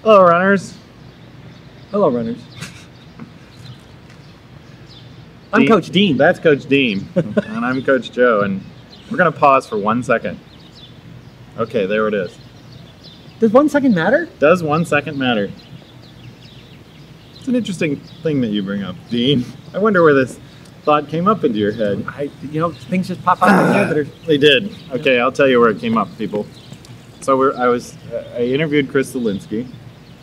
Hello, runners. Hello, runners. I'm Coach Dean. That's Coach Dean, and I'm Coach Joe, and we're going to pause for 1 second. Okay, there it is. Does 1 second matter? Does 1 second matter? It's an interesting thing that you bring up, Dean. I wonder where this thought came up into your head. Things just pop out of my head that are... They did. Okay, I'll tell you where it came up, people. So I interviewed Chris Zielinski,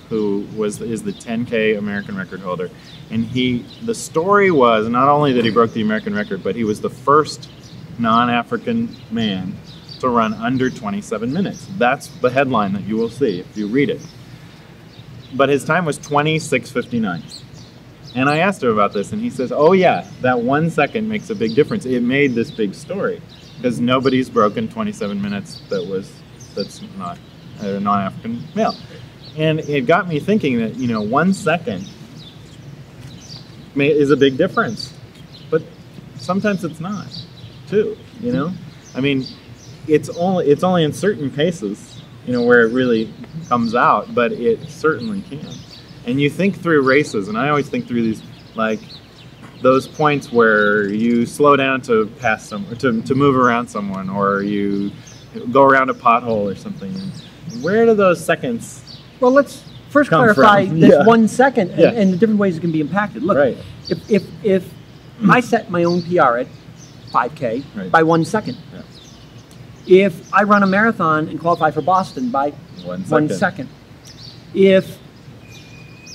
who is the 10K American record holder, and the story was not only that he broke the American record, but he was the first non-African man to run under 27 minutes. That's the headline that you will see if you read it. But his time was 26:59. And I asked him about this, and he says, oh yeah, that 1 second makes a big difference. It made this big story, because nobody's broken 27 minutes that's not a non-African male. And it got me thinking that, 1 second is a big difference. But sometimes it's not, too, I mean, it's only in certain cases, where it really comes out, but it certainly can. And you think through races, and I always think through these, like, those points where you slow down to pass someone, to move around someone, or you go around a pothole or something. Where do those seconds Well, let's first clarify this 1 second and the different ways it can be impacted. Look, right. if I set my own PR at 5K by 1 second, if I run a marathon and qualify for Boston by 1 second, if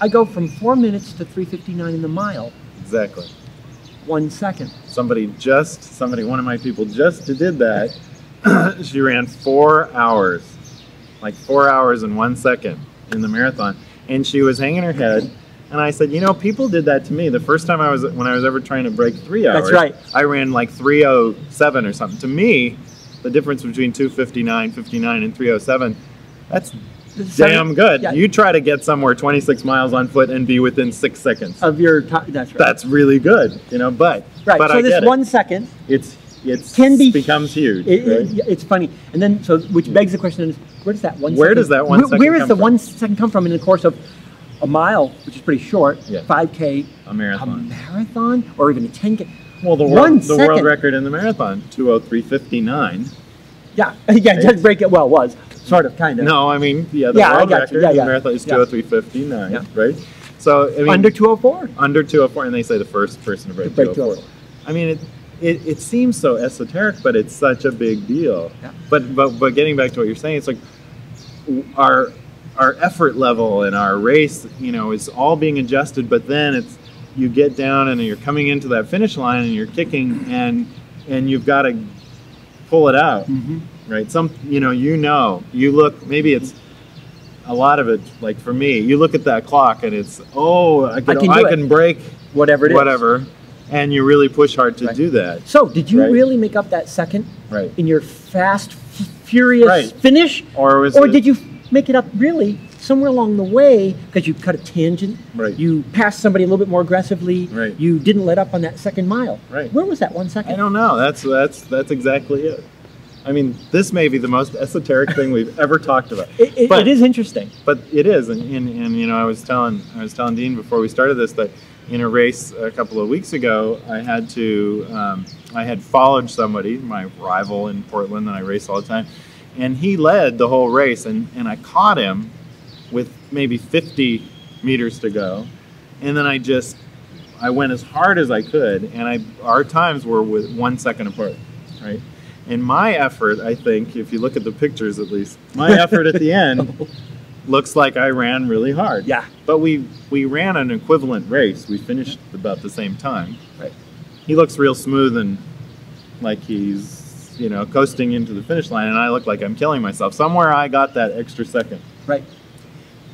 I go from 4 minutes to 3:59 in the mile, exactly 1 second. One of my people just did that. She ran 4 hours, like 4 hours and 1 second in the marathon, and she was hanging her head. And I said, people did that to me the first time when I was ever trying to break 3 hours. That's right. I ran like 3:07 or something. To me, the difference between 2:59 and 3:07, that's damn good. Yeah. You try to get somewhere 26 miles on foot and be within 6 seconds of your time. That's right. That's really good, but right. But so I this get 1 second, it becomes huge. It's funny, and then which begs the question: where does that 1 second? Where does that 1 second? Where does the 1 second come from in the course of a mile, which is pretty short, 5K, a marathon, or even a 10K? Well, the world record in the marathon, 2:03:59. Yeah, just break it. Well, it was sort of, kind of. No, I mean, the world record in the marathon is 2:03:59, right? So, I mean, under 2:04. Under 2:04, and they say the first person to break 2:04. I mean, it seems so esoteric, but it's such a big deal. Yeah. But getting back to what you're saying, it's like our effort level in our race, is all being adjusted. But then you get down and you're coming into that finish line and you're kicking and you've got to pull it out, right? You look, maybe it's a lot of it, like for me, you look at that clock and it's, I can break whatever it is. And you really push hard to do that. So did you really make up that second in your fast, furious finish? Or did you make it up really somewhere along the way because you cut a tangent, you passed somebody a little bit more aggressively, you didn't let up on that second mile? Where was that 1 second? I don't know. That's exactly it. I mean, this may be the most esoteric thing we've ever talked about. It is interesting. But it is, and I was telling Dean before we started this that in a race a couple of weeks ago, I had followed somebody, my rival in Portland that I race all the time, and he led the whole race, and I caught him with maybe 50 meters to go, and then I went as hard as I could, and our times were with 1 second apart, right? And my effort, I think, if you look at the pictures at least, my effort at the end looks like I ran really hard. Yeah. But we ran an equivalent race. We finished about the same time. Right. He looks real smooth and like he's, coasting into the finish line, and I look like I'm killing myself. Somewhere I got that extra second. Right.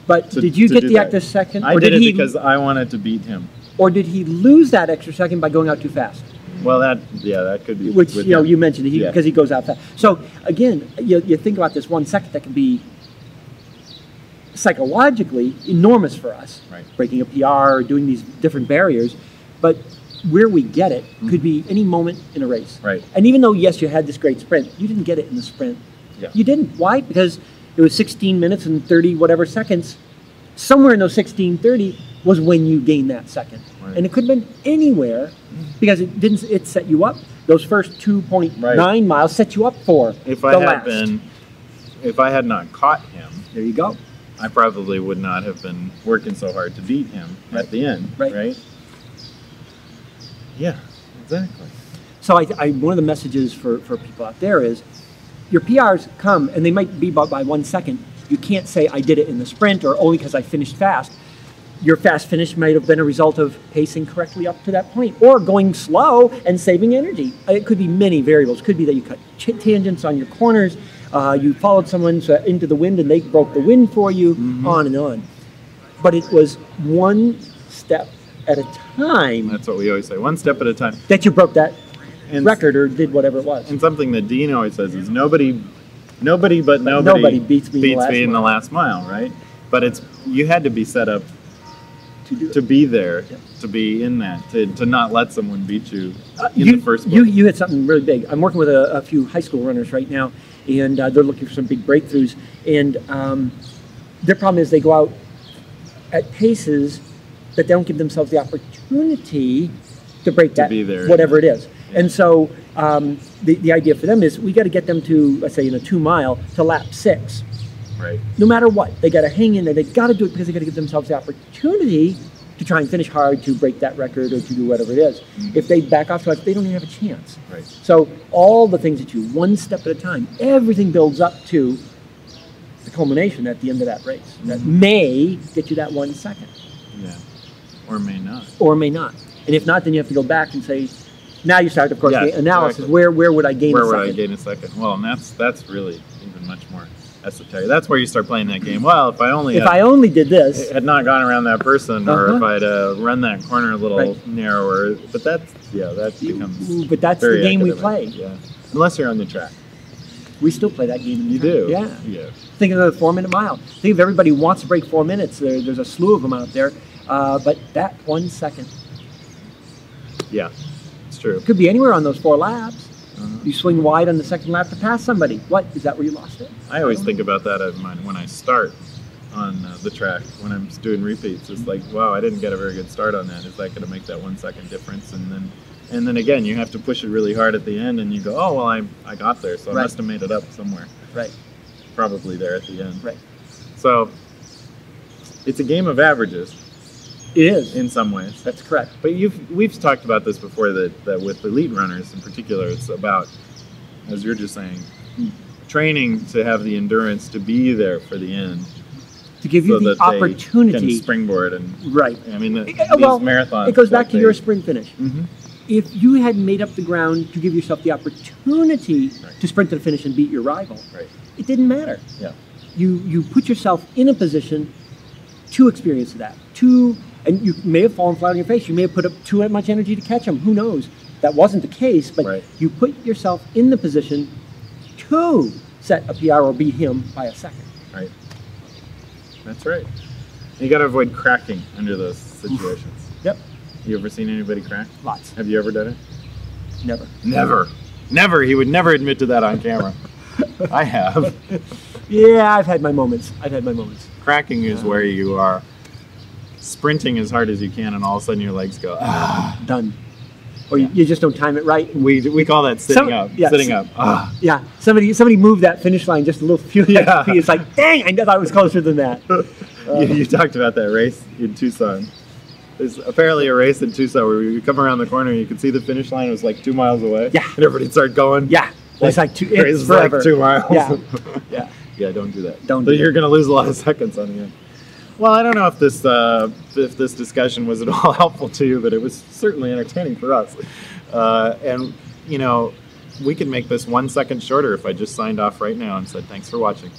But did you get the extra second? I did it because I wanted to beat him. Or did he lose that extra second by going out too fast? Well, that could be. Which, you mentioned, because he goes out fast. So, again, you think about this 1 second that can be psychologically enormous for us. Right. Breaking a PR, doing these different barriers. But where we get it could be any moment in a race. Right. And even though, yes, you had this great sprint, you didn't get it in the sprint. Yeah. You didn't. Why? Because it was 16 minutes and 30 whatever seconds somewhere in those 16:30 was when you gained that second. Right. And it could have been anywhere because it set you up. Those first 2.9 miles set you up for if the I had last. been, if I had not caught him, There you go. I probably would not have been working so hard to beat him at the end, right? Yeah, exactly. So one of the messages for people out there is your PRs come, and they might be by 1 second. You can't say I did it in the sprint or only because I finished fast. Your fast finish might have been a result of pacing correctly up to that point or going slow and saving energy. It could be many variables. It could be that you cut tangents on your corners, you followed someone into the wind and they broke the wind for you, on and on. But it was one step at a time. That's what we always say, one step at a time. That you broke that record or did whatever it was. And something that Dean always says is nobody beats me in the last mile, right? But you had to be set up to be there, to be in that, to not let someone beat you in the first place. You hit something really big. I'm working with a few high school runners right now, and they're looking for some big breakthroughs. And their problem is they go out at paces that they don't give themselves the opportunity to break that, be there, whatever it is. Yeah. And so the idea for them is we got to get them to, let's say, in a 2 mile, to lap 6. Right. No matter what, they got to hang in there. They got to do it because they got to give themselves the opportunity to try and finish hard, to break that record, or to do whatever it is. If they back off to us, they don't even have a chance. Right. So all the things that you, one step at a time, everything builds up to the culmination at the end of that race. That may get you that 1 second. Yeah. Or may not. Or may not. And if not, then you have to go back and say, now you start, of course, the analysis. Exactly. Where would I gain a second? Where would I gain a second? Well, and that's really even much more esoteric. That's where you start playing that game. Well, if I only did this, had not gone around that person, or if I'd run that corner a little narrower. But that becomes. But that's the game we play. Yeah. Unless you're on the track. We still play that game. You do. Yeah. Yeah. Think of the 4-minute mile. Think if everybody wants to break 4 minutes. There's a slew of them out there. But that 1 second. Yeah, it's true. Could be anywhere on those 4 laps. You swing wide on the second lap to pass somebody. What? Is that where you lost it? I always think about that when I start on the track, when I'm doing repeats. It's like, wow, I didn't get a very good start on that. Is that going to make that 1 second difference? And then again, you have to push it really hard at the end, and you go, oh, well, I got there, so I must have made it up somewhere. Right. Probably there at the end. Right. So it's a game of averages. It is. In some ways. That's correct. But we've talked about this before, that with elite runners in particular, it's about, as you're just saying, training to have the endurance to be there for the end. To give you the opportunity. They can springboard and I mean, these marathons. It goes back to your sprint finish. If you had made up the ground to give yourself the opportunity to sprint to the finish and beat your rival, it didn't matter. Yeah. You put yourself in a position to experience that. And you may have fallen flat on your face. You may have put up too much energy to catch him. Who knows? That wasn't the case, but you put yourself in the position to set a PR or beat him by a second. Right. That's right. You got to avoid cracking under those situations. Yep. You ever seen anybody crack? Lots. Have you ever done it? Never. Never. He would never admit to that on camera. I have. Yeah, I've had my moments. Cracking is where you are sprinting as hard as you can, and all of a sudden your legs go, done. Or you just don't time it right. We call that sitting up. Yeah, sitting up. Yeah. Somebody moved that finish line just a little few feet. It's like, dang, I thought it was closer than that. You talked about that race in Tucson. There's apparently a race in Tucson where you come around the corner and you can see the finish line. It was like 2 miles away. Yeah. And everybody started going. Yeah. It's like it's forever. Like 2 miles. Yeah. Yeah, don't do that. You're going to lose a lot of seconds on the end. Well, I don't know if this discussion was at all helpful to you, but it was certainly entertaining for us. And, we could make this 1 second shorter if I just signed off right now and said, thanks for watching.